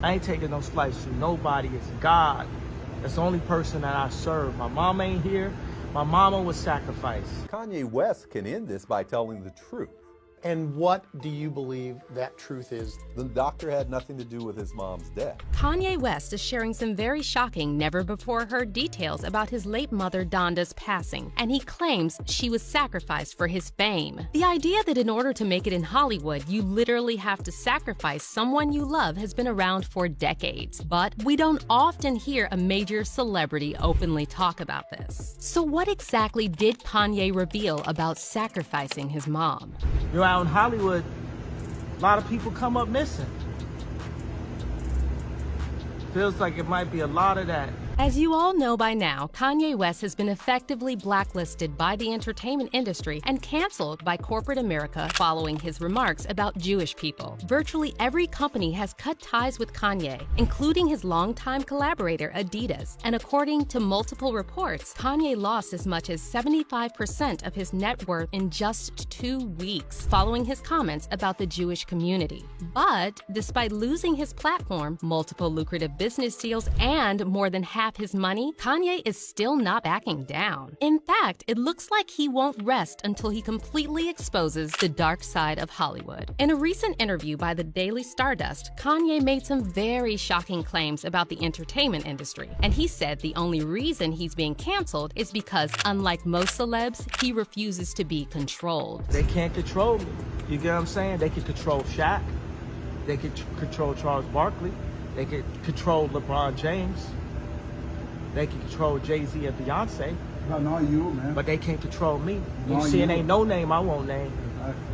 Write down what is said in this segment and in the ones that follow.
I ain't taking no slice from nobody. It's God. That's the only person that I serve. My mom ain't here. My mama was sacrificed. Kanye West can end this by telling the truth. And what do you believe that truth is? The doctor had nothing to do with his mom's death. Kanye West is sharing some very shocking, never-before-heard details about his late mother Donda's passing, and he claims she was sacrificed for his fame. The idea that in order to make it in Hollywood, you literally have to sacrifice someone you love has been around for decades, but we don't often hear a major celebrity openly talk about this. So what exactly did Kanye reveal about sacrificing his mom? You know, out in Hollywood, a lot of people come up missing. Feels like it might be a lot of that. As you all know by now, Kanye West has been effectively blacklisted by the entertainment industry and canceled by corporate America following his remarks about Jewish people. Virtually every company has cut ties with Kanye, including his longtime collaborator Adidas. And according to multiple reports, Kanye lost as much as 75% of his net worth in just 2 weeks following his comments about the Jewish community. But despite losing his platform, multiple lucrative business deals, and more than half his money, Kanye is still not backing down. In fact, it looks like he won't rest until he completely exposes the dark side of Hollywood. In a recent interview by the Daily Stardust, Kanye made some very shocking claims about the entertainment industry, and he said the only reason he's being canceled is because, unlike most celebs, he refuses to be controlled. They can't control me. You get what I'm saying? They can control Shaq. They can control Charles Barkley. They can control LeBron James. They can control Jay-Z and Beyonce. No, not you, man. But they can't control me. You Not see, it you. ain't no name I won't name.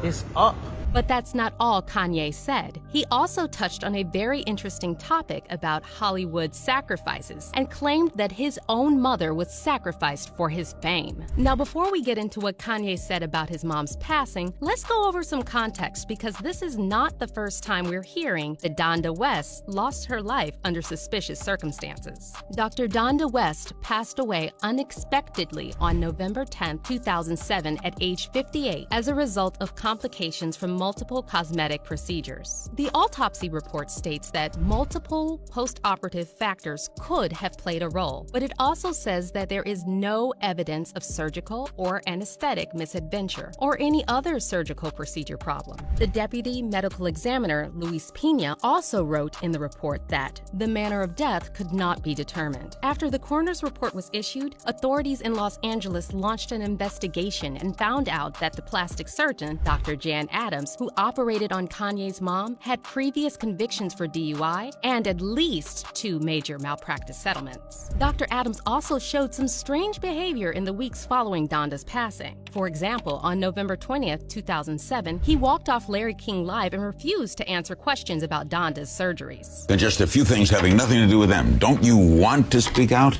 It's up. But that's not all Kanye said. He also touched on a very interesting topic about Hollywood sacrifices and claimed that his own mother was sacrificed for his fame. Now, before we get into what Kanye said about his mom's passing, let's go over some context because this is not the first time we're hearing that Donda West lost her life under suspicious circumstances. Dr. Donda West passed away unexpectedly on November 10, 2007 at age 58 as a result of complications from multiple cosmetic procedures. The autopsy report states that multiple post-operative factors could have played a role, but it also says that there is no evidence of surgical or anesthetic misadventure or any other surgical procedure problem. The deputy medical examiner, Luis Pina, also wrote in the report that the manner of death could not be determined. After the coroner's report was issued, authorities in Los Angeles launched an investigation and found out that the plastic surgeon, Dr. Jan Adams, who operated on Kanye's mom, had previous convictions for DUI and at least 2 major malpractice settlements. Dr. Adams also showed some strange behavior in the weeks following Donda's passing. For example, on November 20th, 2007, he walked off Larry King Live and refused to answer questions about Donda's surgeries. And just a few things having nothing to do with them. Don't you want to speak out?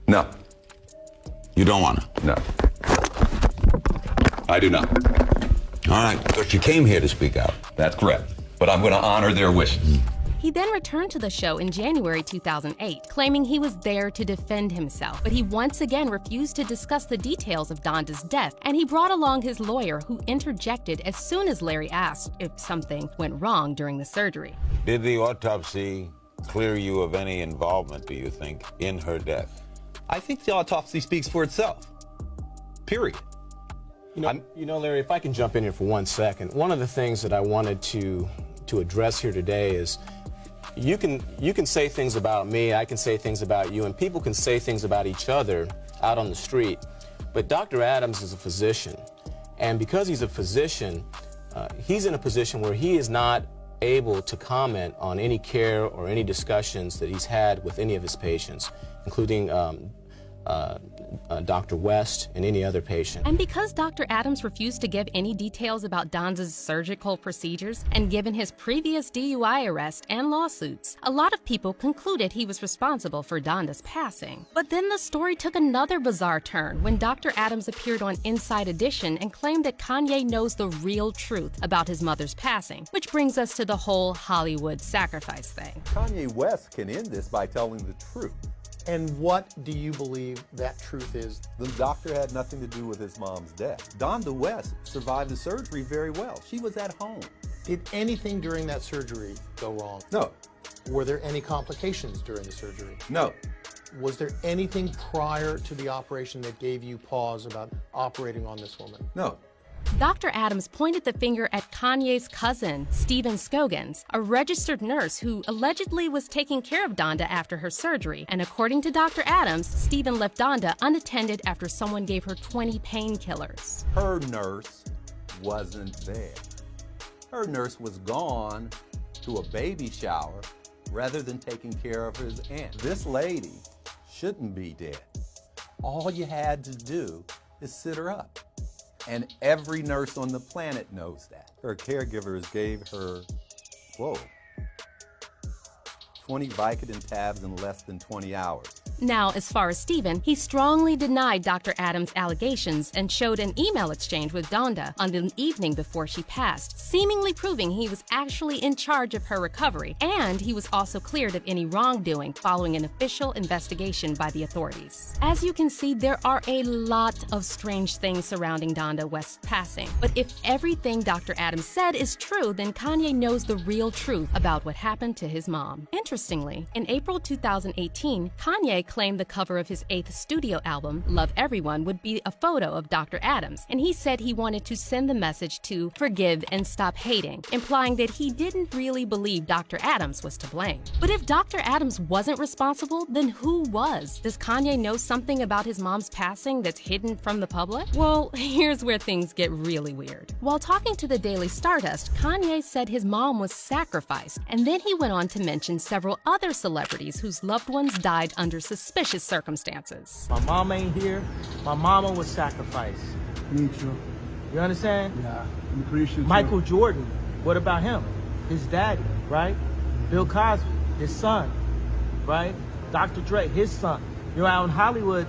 No. You don't want to? No. I do not. All right, but you came here to speak out. That's correct. But I'm going to honor their wishes. He then returned to the show in January 2008, claiming he was there to defend himself, but he once again refused to discuss the details of Donda's death, and he brought along his lawyer, who interjected as soon as Larry asked if something went wrong during the surgery. Did the autopsy clear you of any involvement, do you think, in her death? I think the autopsy speaks for itself. Period. You know, Larry, if I can jump in here for 1 second, one of the things that I wanted to address here today is you can say things about me, I can say things about you, and people can say things about each other out on the street. But Dr. Adams is a physician, and because he's a physician, he's in a position where he is not able to comment on any care or any discussions that he's had with any of his patients, including Dr. West and any other patient. And because Dr. Adams refused to give any details about Donda's surgical procedures, and given his previous DUI arrest and lawsuits, a lot of people concluded he was responsible for Donda's passing. But then the story took another bizarre turn when Dr. Adams appeared on Inside Edition and claimed that Kanye knows the real truth about his mother's passing, which brings us to the whole Hollywood sacrifice thing. Kanye West can end this by telling the truth. And what do you believe that truth is? The doctor had nothing to do with his mom's death. Donda West survived the surgery very well. She was at home. Did anything during that surgery go wrong? No. Were there any complications during the surgery? No. Was there anything prior to the operation that gave you pause about operating on this woman? No. Dr. Adams pointed the finger at Kanye's cousin, Stephen Scogans, a registered nurse who allegedly was taking care of Donda after her surgery. And according to Dr. Adams, Stephen left Donda unattended after someone gave her 20 painkillers. Her nurse wasn't there. Her nurse was gone to a baby shower rather than taking care of his aunt. This lady shouldn't be dead. All you had to do is sit her up. And every nurse on the planet knows that. Her caregivers gave her, 20 Vicodin tabs in less than 20 hours. Now, as far as Stephen, he strongly denied Dr. Adams' allegations and showed an email exchange with Donda on the evening before she passed, seemingly proving he was actually in charge of her recovery, and he was also cleared of any wrongdoing following an official investigation by the authorities. As you can see, there are a lot of strange things surrounding Donda West's passing, but if everything Dr. Adams said is true, then Kanye knows the real truth about what happened to his mom. Interestingly, in April 2018, Kanye claimed the cover of his 8th studio album, Love Everyone, would be a photo of Dr. Adams, and he said he wanted to send the message to forgive and stop hating, implying that he didn't really believe Dr. Adams was to blame. But if Dr. Adams wasn't responsible, then who was? Does Kanye know something about his mom's passing that's hidden from the public? Well, here's where things get really weird. While talking to the Daily Stardust, Kanye said his mom was sacrificed, and then he went on to mention several other celebrities whose loved ones died under suspicious circumstances. My mom ain't here. My mama was sacrificed. Me too. You understand? Yeah, I'm pretty sure. Michael Jordan, what about him? His daddy, right? Bill Cosby, his son, right? Dr. Dre, his son. You know, out in Hollywood,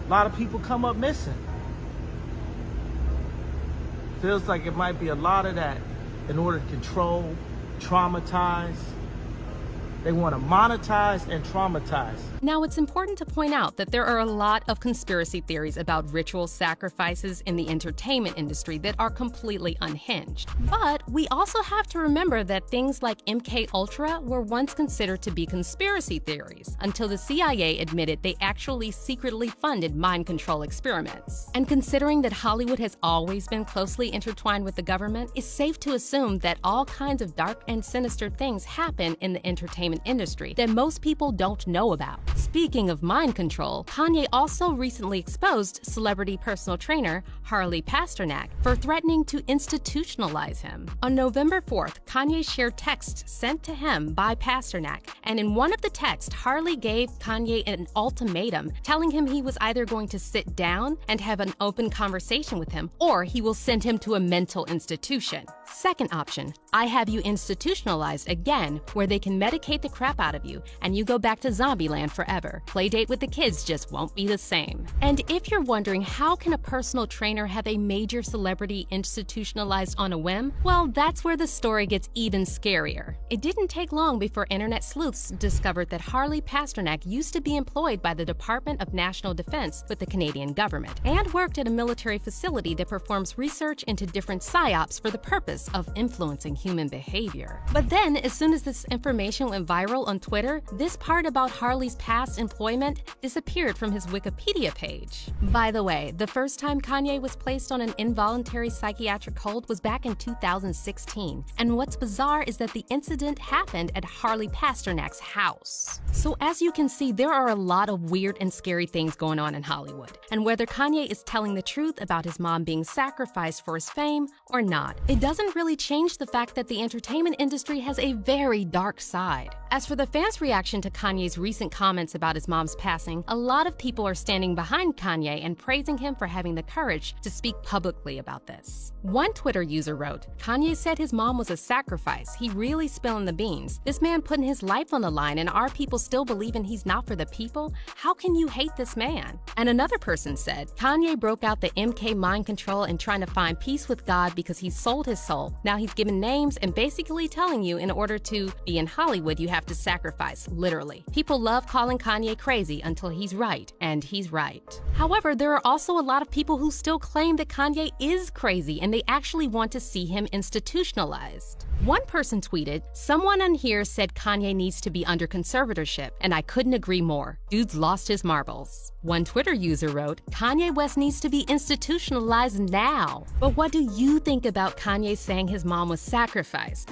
a lot of people come up missing. Feels like it might be a lot of that in order to control, traumatize. They want to monetize and traumatize. Now, it's important to point out that there are a lot of conspiracy theories about ritual sacrifices in the entertainment industry that are completely unhinged. But we also have to remember that things like MKUltra were once considered to be conspiracy theories until the CIA admitted they actually secretly funded mind control experiments. And considering that Hollywood has always been closely intertwined with the government, it's safe to assume that all kinds of dark and sinister things happen in the entertainment industry that most people don't know about. Speaking of mind control, Kanye also recently exposed celebrity personal trainer Harley Pasternak for threatening to institutionalize him. On November 4th, Kanye shared texts sent to him by Pasternak, and in one of the texts, Harley gave Kanye an ultimatum, telling him he was either going to sit down and have an open conversation with him, or he will send him to a mental institution. Second option, I have you institutionalized again, where they can medicate the crap out of you, and you go back to Zombieland forever. Playdate with the kids just won't be the same. And if you're wondering how can a personal trainer have a major celebrity institutionalized on a whim, well, that's where the story gets even scarier. It didn't take long before internet sleuths discovered that Harley Pasternak used to be employed by the Department of National Defense with the Canadian government, and worked at a military facility that performs research into different psyops for the purpose of influencing human behavior. But then, as soon as this information went viral on Twitter, this part about Harley's past employment disappeared from his Wikipedia page. By the way, the first time Kanye was placed on an involuntary psychiatric hold was back in 2016. And what's bizarre is that the incident happened at Harley Pasternak's house. So as you can see, there are a lot of weird and scary things going on in Hollywood. And whether Kanye is telling the truth about his mom being sacrificed for his fame or not, it doesn't really change the fact that the entertainment industry has a very dark side. As for the fans' reaction to Kanye's recent comments about his mom's passing, a lot of people are standing behind Kanye and praising him for having the courage to speak publicly about this. One Twitter user wrote, "Kanye said his mom was a sacrifice. He really spilling the beans. This man putting his life life on the line and our people still believing he's not for the people? How can you hate this man? And another person said, Kanye broke out the MK mind control and trying to find peace with God because he sold his soul. Now he's giving names and basically telling you in order to be in Hollywood, you have to sacrifice, literally. People love calling Kanye crazy until he's right, and he's right. However, there are also a lot of people who still claim that Kanye is crazy and they actually want to see him institutionalized. One person tweeted, someone on here said Kanye needs to be under conservatorship, and I couldn't agree more. Dude's lost his marbles. One Twitter user wrote, Kanye West needs to be institutionalized now. But what do you think about Kanye saying his mom was sacrificed?